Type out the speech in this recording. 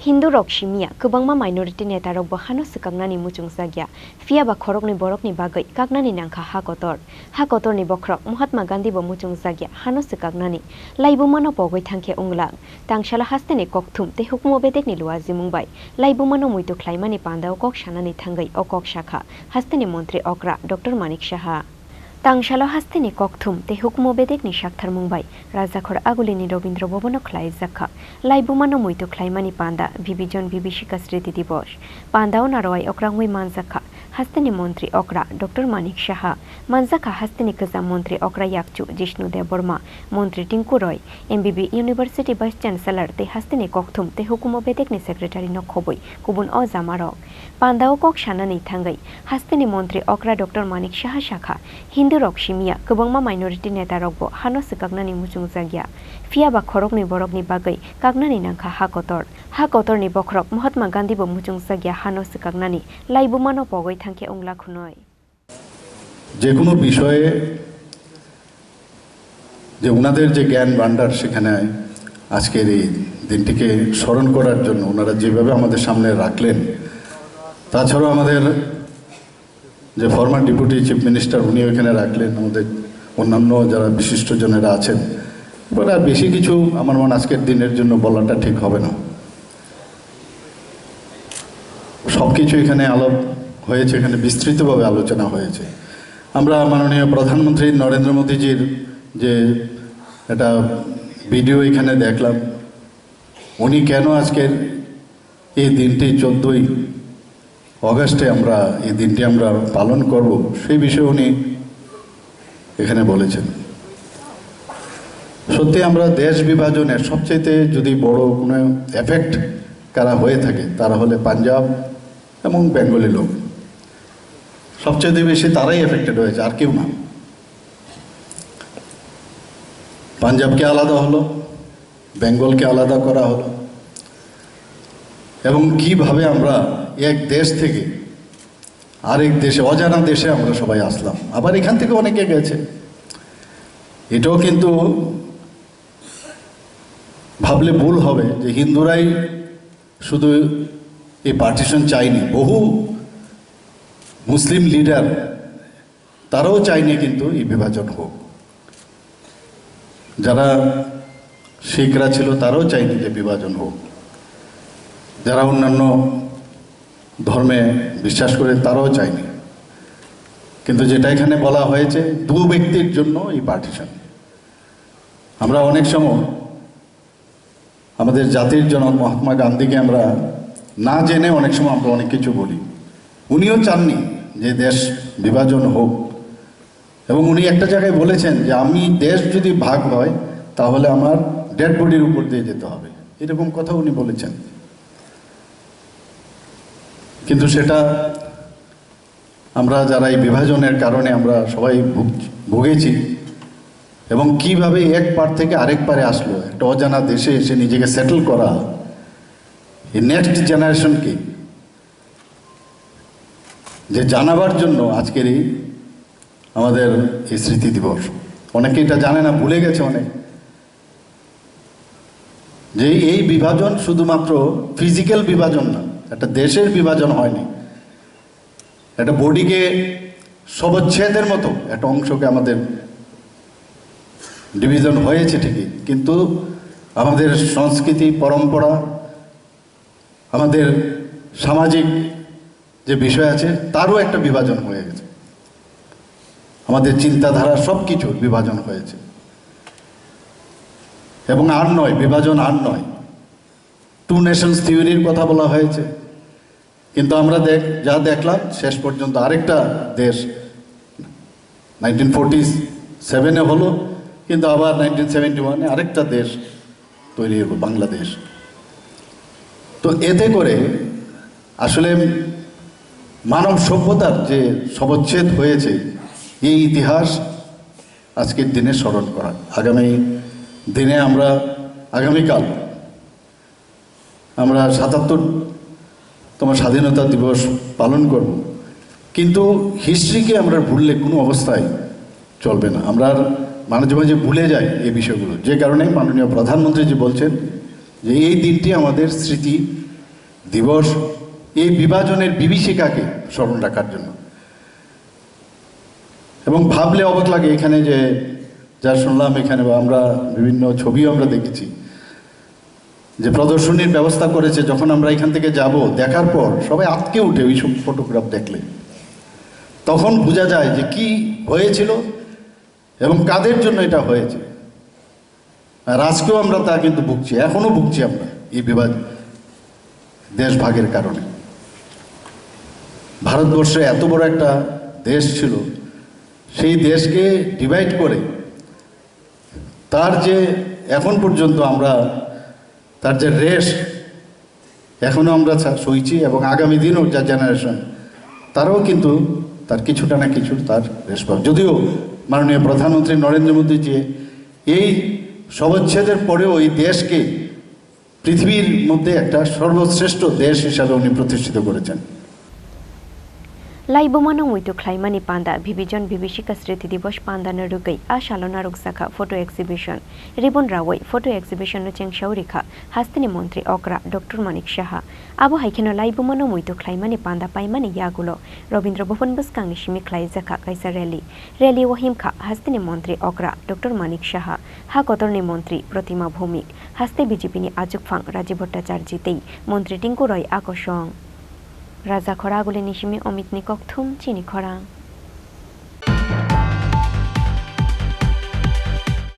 Hindu rok shimia kubangma minority neta rok bahano sekagnani muchung sagya fiaba khorokni borokni bagai kagnani nangkha hakotor ni bokrok Mahatma Gandhi bo muchung sagya hano sekagnani Laibumano pogoi thangke unglang tangshala Hasteni Kokthum te Hukumu Bedekni Luwajimung bai Laibumano Muito Khlaimani Panda o kok shanani thangai o Khlajakha Hasteni Montri Okra Dr. Manik Shaha Tangshala Hasteni Kokthum te Hukumu Bedekni Shakthar Mumbai Rajakhor Agulini Robindra Bhobono Khlajakha Laibumano Muito Khwlaimani Panda Vibijon Vibishika Sriti Divos Panda o Naroi Okrangwi Manjakha Hasteni Montri Okra Dr. Manik Shaha Manjakha Hasteni Kaza Montri Okra Yakchu Jishnu De Burma Montri Tinku Roy MBB University Vice Chancellor te Hasteni Kokthum te Hukumu Bedekni Secretary no Khoboi Kubun o Zamarok Panda o kok shanani thangai Hasteni Montri Okra Dr. Manik Shaha Shakha Hindu rok shimia kubangma minority neta rokbo hano sekagnani muchung jagya fiaba khorokni borokni bagai kagnani nangkha hakotor ni bokrok Mahatma Gandhi bo muchung jagya hano sekagnani Laibumano pogoi thangke ungla khunoi যে কোনো বিষয়ে যে ওনাদের যে জ্ঞান ভান্ডার সেখানে আজকের এই দিনটিকে স্মরণ করার জন্য ওনারা যেভাবে আমাদের সামনে রাখলেন তাছাড়াও আমাদের যে ফর্মার ডেপুটি চিফ মিনিস্টার উনি ওখানে রাখলেন আমাদের অন্যান্য যারা বিশিষ্টজনেরা আছেন এবার আর বেশি কিছু আমার মনে আজকের দিনের জন্য বলাটা ঠিক হবে না সব কিছু এখানে আলাপ হয়েছে এখানে বিস্তৃতভাবে আলোচনা হয়েছে আমরা মাননীয় প্রধানমন্ত্রী নরেন্দ্র মোদীজির যে একটা ভিডিও এখানে দেখলাম উনি কেন আজকের এই দিনটি 14ই অগাস্টে আমরা এই দিনটি আমরা পালন করব সেই বিষয়ে উনি এখানে বলেছেন সত্যি আমরা দেশ বিভাজনের সবচেয়ে যদি বড় কোনো এফেক্ট কারা হয়ে থাকে তারা হলে পাঞ্জাব এবং বেঙ্গলি লোক সবচেয়ে বেশি তারাই এফেক্টেড হয়েছে আর কেউ না পাঞ্জাবকে আলাদা হলো বেঙ্গলকে আলাদা করা হলো এবং কিভাবে আমরা এক দেশ থেকে আরেক দেশে অজানা দেশে আমরা সবাই আসলাম আবার এখান থেকে অনেকে গেছে এটাও কিন্তু ভাবলে ভুল হবে যে হিন্দুরাই শুধু এই পার্টিশন চায়নি বহু মুসলিম লিডার তারাও চায়নি কিন্তু এই বিভাজন হোক যারা শিখরা ছিল তারাও চায়নি যে বিভাজন হোক যারা অন্যান্য ধর্মে বিশ্বাস করে তারাও চায়নি কিন্তু যেটা এখানে বলা হয়েছে দু ব্যক্তির জন্য এই পার্টিশন আমরা অনেক সময় আমাদের জাতির জনক মহাত্মা গান্ধীকে আমরা না জেনে অনেক সময় আমরা অনেক কিছু বলি উনিও চাননি যে দেশ বিভাজন হোক এবং উনি একটা জায়গায় বলেছেন যে আমি দেশ যদি ভাগ হয় তাহলে আমার ডেড বডির উপর দিয়ে যেতে হবে এরকম কথা উনি বলেছেন কিন্তু সেটা আমরা যারা এই বিভাজনের কারণে আমরা সবাই ভুগেছি এবং কিভাবে এক পার থেকে আরেক পারে আসলো একটা অজানা দেশে এসে নিজেকে সেটেল করা এই নেক্সট জেনারেশনকে যে জানাবার জন্য আজকের এই আমাদের এই স্মৃতি দিবস অনেকে এটা জানে না ভুলে গেছে অনেক যে এই বিভাজন শুধুমাত্র ফিজিক্যাল বিভাজন না একটা দেশের বিভাজন হয়নি একটা বডিকে সবচ্ছেদের মতো একটা অংশকে আমাদের ডিভিশন হয়েছে ঠিকই কিন্তু আমাদের সংস্কৃতি পরম্পরা আমাদের সামাজিক যে বিষয় আছে তারও একটা বিভাজন হয়ে গেছে আমাদের চিন্তাধারা সব কিছুর বিভাজন হয়েছে এবং আর নয় বিভাজন আর নয় টু নেশনস থিওরির কথা বলা হয়েছে কিন্তু আমরা যা দেখলাম শেষ পর্যন্ত আরেকটা দেশ 1947-এ হলো কিন্তু আবার 1971-এ আরেকটা দেশ তৈরি হলো বাংলাদেশ তো এতে করে আসলে মানব সভ্যতার যে সবচ্ছেদ হয়েছে এই ইতিহাস আজকের দিনে স্মরণ করা আগামী দিনে আমরা আগামীকাল আমরা ৭৭তম স্বাধীনতা দিবস পালন করব কিন্তু হিস্ট্রিকে আমরা ভুললে কোনো অবস্থায় চলবে না আমরা মাঝে মাঝে ভুলে যাই এই বিষয়গুলো যে কারণে মাননীয় প্রধানমন্ত্রীজি বলছেন যে এই দিনটি আমাদের স্মৃতি দিবস এই বিভাজনের বিভীষিকাকে স্মরণ রাখার জন্য। এবং ভাবলে অবাক লাগে, এখানে যে যা শুনলাম এখানে, বা আমরা বিভিন্ন ছবিও আমরা দেখেছি যে প্রদর্শনীর ব্যবস্থা করেছে, যখন আমরা এখান থেকে যাব দেখার পর সবাই আটকে উঠে ওইসব ফটোগ্রাফ দেখলে তখন বোঝা যায় যে কি হয়েছিল এবং কাদের জন্য এটা হয়েছে। আর আজকেও আমরা তা কিন্তু ভুগছি, এখনো ভুগছি আমরা এই বিভাগ দেশ ভাগের কারণে। ভারতবর্ষে এত বড় একটা দেশ ছিল, সেই দেশকে ডিভাইড করে তার যে এখন পর্যন্ত আমরা তার যে রেশ এখনও আমরা সইছি, এবং আগামী দিনও যা জেনারেশন তারাও কিন্তু তার কিছুটা না কিছু তার রেশ পাবে। যদিও মাননীয় প্রধানমন্ত্রী নরেন্দ্র মোদীজি এই সবচ্ছেদের পরেও এই দেশকে পৃথিবীর মধ্যে একটা সর্বশ্রেষ্ঠ দেশ হিসাবে উনি প্রতিষ্ঠিত করেছেন। Laibumano Muito Khwlaimani Panda Vivijon Vivishika Sriti Dibosh Panda Narugai Ashalo Naruksaka Photo Exhibition Ribon Rawai Photo Exhibition no Cheng Shaurika Hasteni Montri Okra Dr. Manik Shaha Abu Haikeno Laibumano Muito Khwlaimani Panda Paimani Yagulo Robindra Bhupon Buskang Shimi Khlajakha Kaisa Rally Wahimka Hasteni Montri Okra Dr. Manik Shaha Hakotorni Montri Protima Bhumik Haste BJP-ni Ajukphang Rajiv Bhattacharjitei Montri Tinku Roy Akoshong Raja Khoragule Nishimi Omitni Kokthum Chini Khorang